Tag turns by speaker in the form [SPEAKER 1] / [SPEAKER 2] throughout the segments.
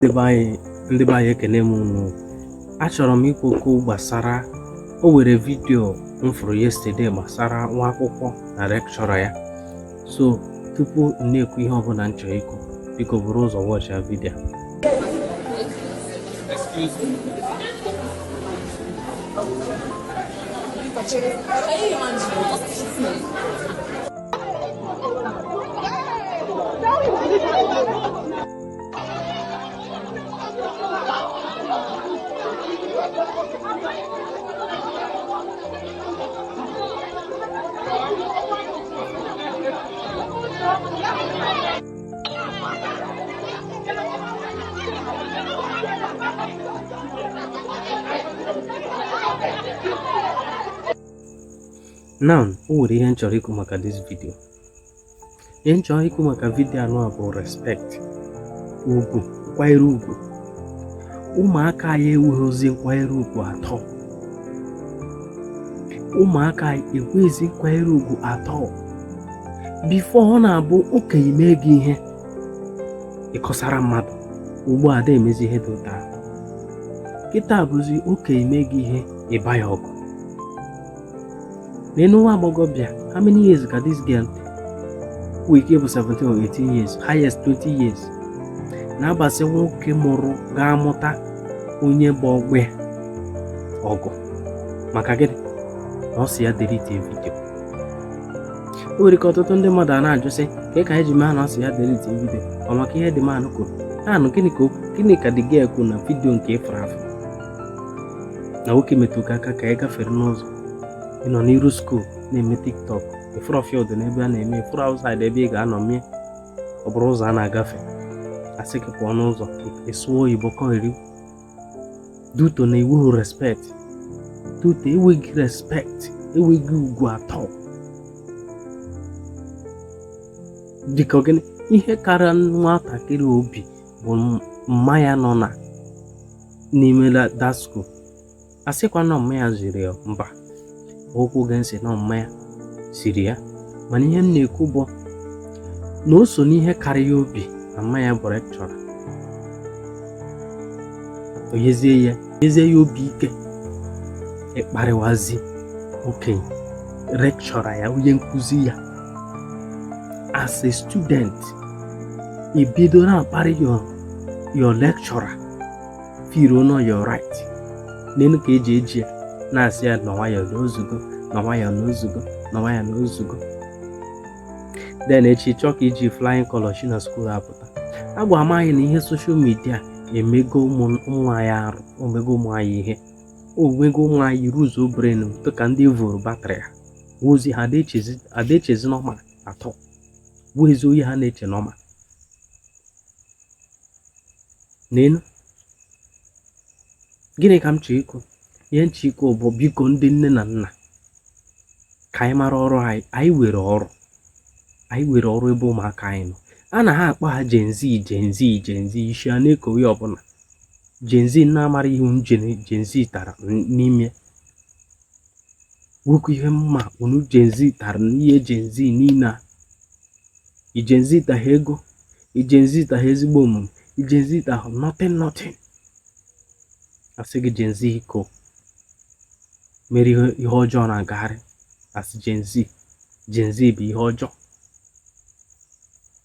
[SPEAKER 1] Ndị be anyị ekene m unu. Achọrọ m ikwu okwu gbasara o were vidio m fụrụ yesterday gbasara nwa akwụkwọ na lekchọra ya. So tupu m na-ekwu ihe ọbụla m chọrọ ikwu, biko buru ụzọ watch vidio. Now, o nwere ihe m chọrọ ikwu maka this video. Ihe m chọrọ ikwu maka vidio anọ bụ respect, ugwu, nkwanyere ugwu. Ụmụaka anyị enweghịzi nkwanyere ugwu atọ. Ụmụaka anyị enweghịzi nkwanyere ugwu atọ. Before ọ na-abụ okenye mee gị ihe ịkọsara mmadụ, ugbu a da emezi ihe dị ụtọ. Kịta bụzi okenye mee gị ihe ịba ya ọgụ. Nwa agbọghọbịa, how many years ka this girl? Ike bụ 17 or 18 years, highest 20 years. Na-agbasi nwoke mụrụ ga-amụta onye bụ ọgbe ọgụ. Maka gịnị? Na ọ sị ya delete vidio. O nwere ka ọtụtụ ndị mmadụ a na-ajụ sị, ka eji mee na ọ sị ya delete vidio? Ọ maka ihe dị manụ kwuru? Gịnị ka the girl kwuru na vidio nke ịfụrụ afọ? Na nwoke metụ aka ka ị gafere n'ụzọ. Ị nọ n'iru skuul na-eme TikTok, ịfụrụ field n'ebe a na-eme, ịfụrụ outside ebe ị ga-anọ mie, ọ bụrụ ụzọ a na-agafe, asị gị pụọ n'ụzọ, ịsụọ oyibo kọgheri. Duto na iwu respect, duto enweghị respect, enweghị ugwu atọ. Dịka gịnị? Ihe karịa nwatakịrị obi bụ mma ya nọ n'ime that school. Asịkwa na mma ya ziri ya mba, okwu ga-esi na mmanya siri ya, mana ihe m na-ekwu bụ na o so n'ihe karịa obi na mmanya bụ lekchọra. Onyezie ya obi ike ịkparịwazi okenye lekchọra ya, onye nkụzi ya. As a student, ibido na-akparị your lecturer, feel no your right. N'elu ka eji ya na-asị ya na nwayọọ n'ozugo. Then echi chọọ ka iji flying color shi na school apụta. Agwa amaghị na ihe social media emego ụmụ anyị arụ, omego ụmụ anyị ihe, omego ụmụ anyị ruzo brain ka ndị vụrụ batrị ha. Ozi ha adechezi nọma atọ, bụ ezi oyi ha na-eche nọma. N'elu gịnị ka m chọrọ ikwu? Ihe nchịkọ bụ biko ndị nne na nna ka anyị mara ọrụ anyị. Anyị were ọrụ ebe ụmụaka anyị nọ. A na ha akpọ ha Gen Z isi a na-ekowe ọbụla. Gen Z na-amara ihe Gen Z tara n'ime nwoke ihe mma unu Gen Z tara n'ihe Gen Z niile a. Gen Z ta ha ego, Gen Z ta ha ezigbo omume, Gen Z ta ha nothing. Asị gị Gen Z iko mere ihe ọjọọ na-agagharị. Asị Gen Z bụ ihe ọjọọ.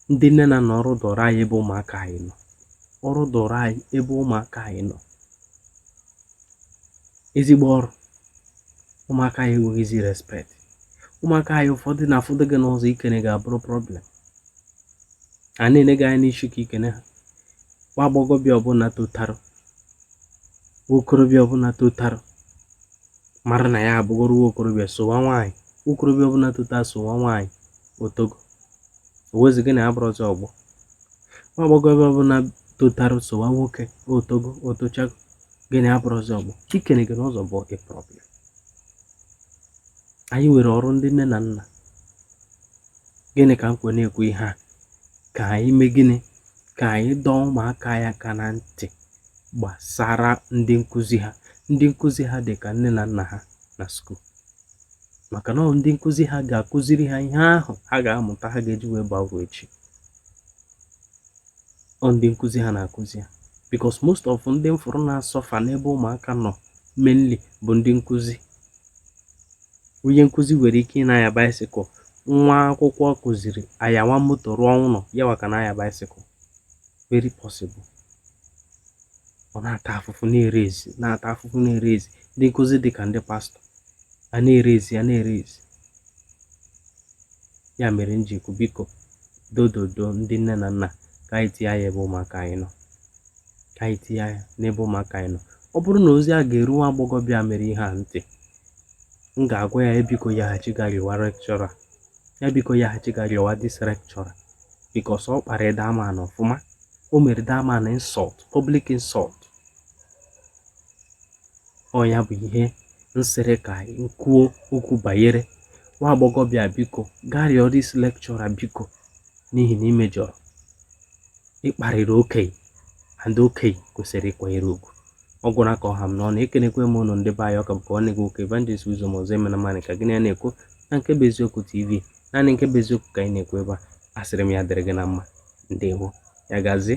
[SPEAKER 1] Ndị nne na nna ọrụ dọrọ anyị ebe ụmụaka anyị nọ. Ezigbo ọrụ. Ụmụaka anyị enweghịzi respect. Ụmụaka anyị ụfọdụ na-afụdo gị n'ụzọ ikene ga-abụrụ problem. A na-ene gị anya n'isi ka ikene ha. Nwa agbọghọbịa ọbụla totarụ, okorobịa ọbụla totarụ mara na ya abụgoro okorobịa sowa nwaanyị. Okorobịa ọbụla totarụ sowa nwaanyị otogo, owezụga na ya bụrụzi ọgbọ. Nwa agbọghọbịa ọbụla totarụ sowa nwoke otogo, otochago, gịnị abụrụzi ọgbọ. Ikene gị n'ụzọ bụ a problem. Anyị nwere ọrụ ndị nne na nna. Gịnị ka m na-ekwu ihe a? Ka anyị mee gịnị? Ka anyị dọọ ụmụaka ya aka na ntị gbasara ndị nkụzi ha. Ndị nkụzi ha dị ka nne na nna ha na skuul. Maka na ndị nkụzi ha ga-akụziri ha ihe ahụ ha ga-amụta, ha ga-eji wee baa uru echi. Ọ ndị nkụzi ha na-akụzi ha. because most of ndị mfụrụ na-asọfa n'ebe ụmụaka nọ mainly bụ ndị nkụzi. Onye nkụzi nwere ike ịna-anya bicycle, nwa akwụkwọ kụziri ayawa moto rụọ ụlọ yawa ka na-anya bicycle, very possible. Ọ na-ata afụfụ na-ere ezi ndị nkụzi dịka ndị pastọ a na-ere ezi ya mere m ji ekwu biko dododo ndị nne na nna ka anyị tinye anya ebe ụmụaka anyị nọ, ka anyị tinye anya n'ebe ụmụaka anyị nọ. Ọ bụrụ na ozi a ga-eru nwa agbọghọbịa mere ihe a ntị, m ga-agwa ya biko yaghachi gaa rịọwa lekchọra, ya biko yaghachi gaa rịọwa dis lekchọra, bikos ọ kpara daman ọfụma. O mere daman insult, public insult. Ọ ya bụ ihe nsịrị ka anyị kwuo okwu banyere nwa agbọghọbịa. Biko gaa rịọ dis lekchọra biko, n'ihi na imejọrọ, ịkparịrị okenye, and okenye kwesịrị ịkwanyere ugwu. Ọ gwụna ka ọha m n'ọnụ. Ekenekwe m ụnụ ndị be anyị. Ọka bụkwa nwanne gị nwoke Evangelist Uzoma Ozemenamani ka gị na ya na-ekwu na nke bụ eziokwu TV. Naanị nke bụ eziokwu ka anyị na-ekwu ebe a. Asịrị m ya dịrị gị na mma. Ndewo, ya gazie.